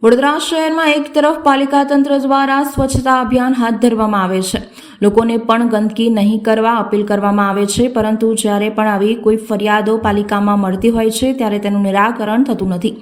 વડોદરા શહેરમાં એક તરફ પાલિકા તંત્ર દ્વારા સ્વચ્છતા અભિયાન હાથ ધરવામાં આવે છે, લોકોને પણ ગંદકી નહીં કરવા અપીલ કરવામાં આવે છે, પરંતુ જ્યારે પણ આવી કોઈ ફરિયાદો પાલિકામાં મળતી હોય છે ત્યારે તેનું નિરાકરણ થતું નથી.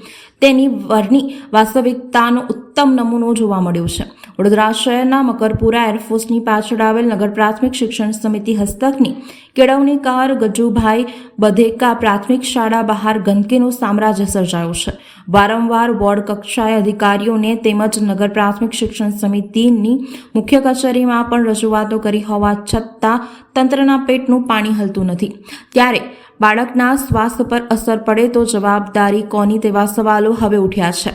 તેની વરની વાસ્તવિકતાનો ઉત્તમ નમૂનો જોવા મળ્યો છે. વડોદરા શહેરના મકરપુરા એરફોર્સની પાછળ આવેલ નગર પ્રાથમિક શિક્ષણ સમિતિ હસ્તકની કેળવણીકાર ગજુભાઈ બધેકા પ્રાથમિક શાળા બહાર ગંદકીનું સામ્રાજ્ય સર્જાયું છે. વારંવાર વોર્ડ કક્ષાએ અધિકારીઓને તેમજ નગર પ્રાથમિક શિક્ષણ સમિતિની મુખ્ય કચેરીમાં પણ રજૂઆતો કરી હોવા છતાં તંત્રના પેટનું પાણી હલતું નથી. ત્યારે બાળકના સ્વાસ્થ્ય પર અસર પડે તો જવાબદારી કોની તેવા સવાલો હવે ઉઠ્યા છે.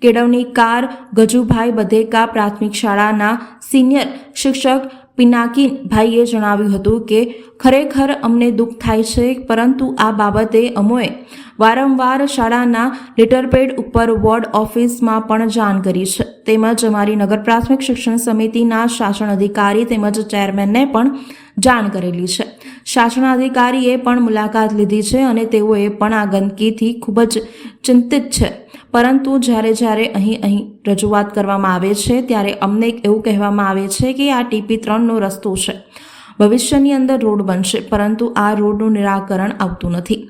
કેળવણીકાર ગજુભાઈ બધેકા પ્રાથમિક શાળાના સિનિયર શિક્ષક પિનાકી ભાઈએ જણાવ્યું હતું કે ખરેખર અમને દુઃખ થાય છે, પરંતુ આ બાબતે અમોએ વારંવાર શાળાના લેટરપેડ ઉપર વોર્ડ ઓફિસમાં પણ જાણ કરી છે, તેમજ અમારી નગર પ્રાથમિક શિક્ષણ સમિતિના શાસન અધિકારી તેમજ ચેરમેનને પણ જાણ કરેલી છે. શાસનાધિકારીએ પણ મુલાકાત લીધી છે અને તેઓએ પણ આ ગંદકીથી ખૂબ જ ચિંતિત છે, પરંતુ જ્યારે અહીં રજૂઆત કરવામાં આવે છે ત્યારે અમને એવું કહેવામાં આવે છે કે આ TP3નો રસ્તો છે, ભવિષ્યની અંદર રોડ બનશે, પરંતુ આ રોડનું નિરાકરણ આવતું નથી.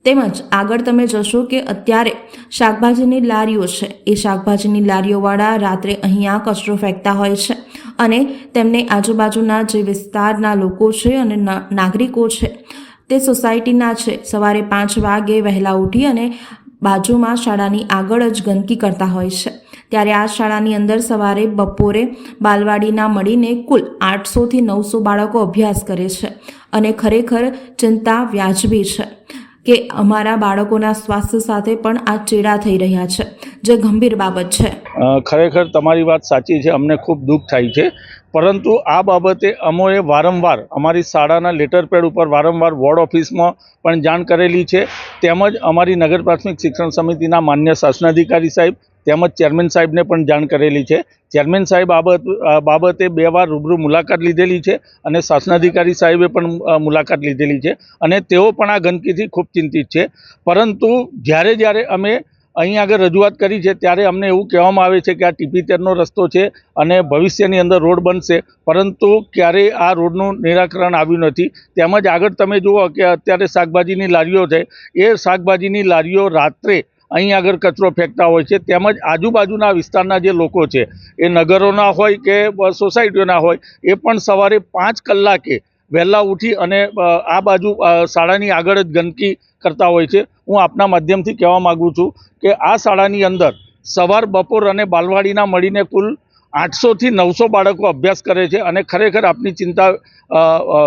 તેમજ આગળ તમે જશો કે અત્યારે શાકભાજીની લારીઓ છે, એ શાકભાજીની લારીઓવાળા રાત્રે અહીંયા કચરો ફેંકતા હોય છે અને તેમને આજુબાજુના જે વિસ્તારના લોકો છે અને નાગરિકો છે તે સોસાયટીના છે, સવારે 5 વાગે વહેલા ઉઠી અને બાજુમાં શાળાની આગળ જ ગંદકી કરતા હોય છે. ત્યારે આ શાળાની અંદર સવારે બપોરે બાલવાડીના મળીને કુલ 800 થી 900 બાળકો અભ્યાસ કરે છે અને ખરેખર ચિંતા વ્યાજબી છે કે અમારા બાળકોના સ્વાસ્થ્ય સાથે પણ આ ચેડા થઈ રહ્યા છે, જે ગંભીર બાબત છે. ખરેખર તમારી વાત સાચી છે, અમને ખૂબ દુઃખ થાય છે, પરંતુ આ બાબતે અમોએ વારંવાર અમારી શાળાના લેટરપેડ ઉપર વારંવાર વોર્ડ ઓફિસમાં પણ જાણ કરેલી છે, તેમજ અમારી નગર પ્રાથમિક શિક્ષણ સમિતિના માન્ય શાસનાધિકારી સાહેબ તેમજ ચેરમેન સાહેબને પણ જાણ કરેલી છે. ચેરમેન સાહેબ બાબતે 2 વાર રૂબરૂ મુલાકાત લીધેલી છે અને શાસનાધિકારી સાહેબે પણ મુલાકાત લીધેલી છે અને તેઓ પણ આ ગંદકીથી ખૂબ ચિંતિત છે. પરંતુ જ્યારે અમે અહીં આગળ રજૂઆત કરી છે ત્યારે અમને એવું કહેવામાં આવે છે કે આ TP13નો રસ્તો છે અને ભવિષ્યની અંદર રોડ બનશે, પરંતુ ક્યારેય આ રોડનું નિરાકરણ આવ્યું નથી. તેમજ આગળ તમે જુઓ કે અત્યારે શાકભાજીની લારીઓ છે, એ શાકભાજીની લારીઓ રાત્રે અહીં આગળ કચરો ફેંકતા હોય છે, તેમજ આજુબાજુના વિસ્તારના જે લોકો છે, એ નગરોના હોય કે સોસાયટીઓના હોય, એ પણ સવારે 5 કલાકે વહેલા ઉઠી અને આ બાજુ શાળાની આગળ જ ગંદકી કરતા હોય છે. હું આપના માધ્યમથી કહેવા માગું છું કે આ શાળાની અંદર સવાર બપોર અને બાલવાડીના મળીને કુલ 800 થી 900 બાળકો અભ્યાસ કરે છે અને ખરેખર આપની ચિંતા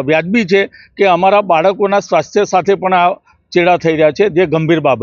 વ્યાજબી છે કે અમારા બાળકોના સ્વાસ્થ્ય સાથે પણ આ ચેડા થઈ રહ્યા છે, જે ગંભીર બાબત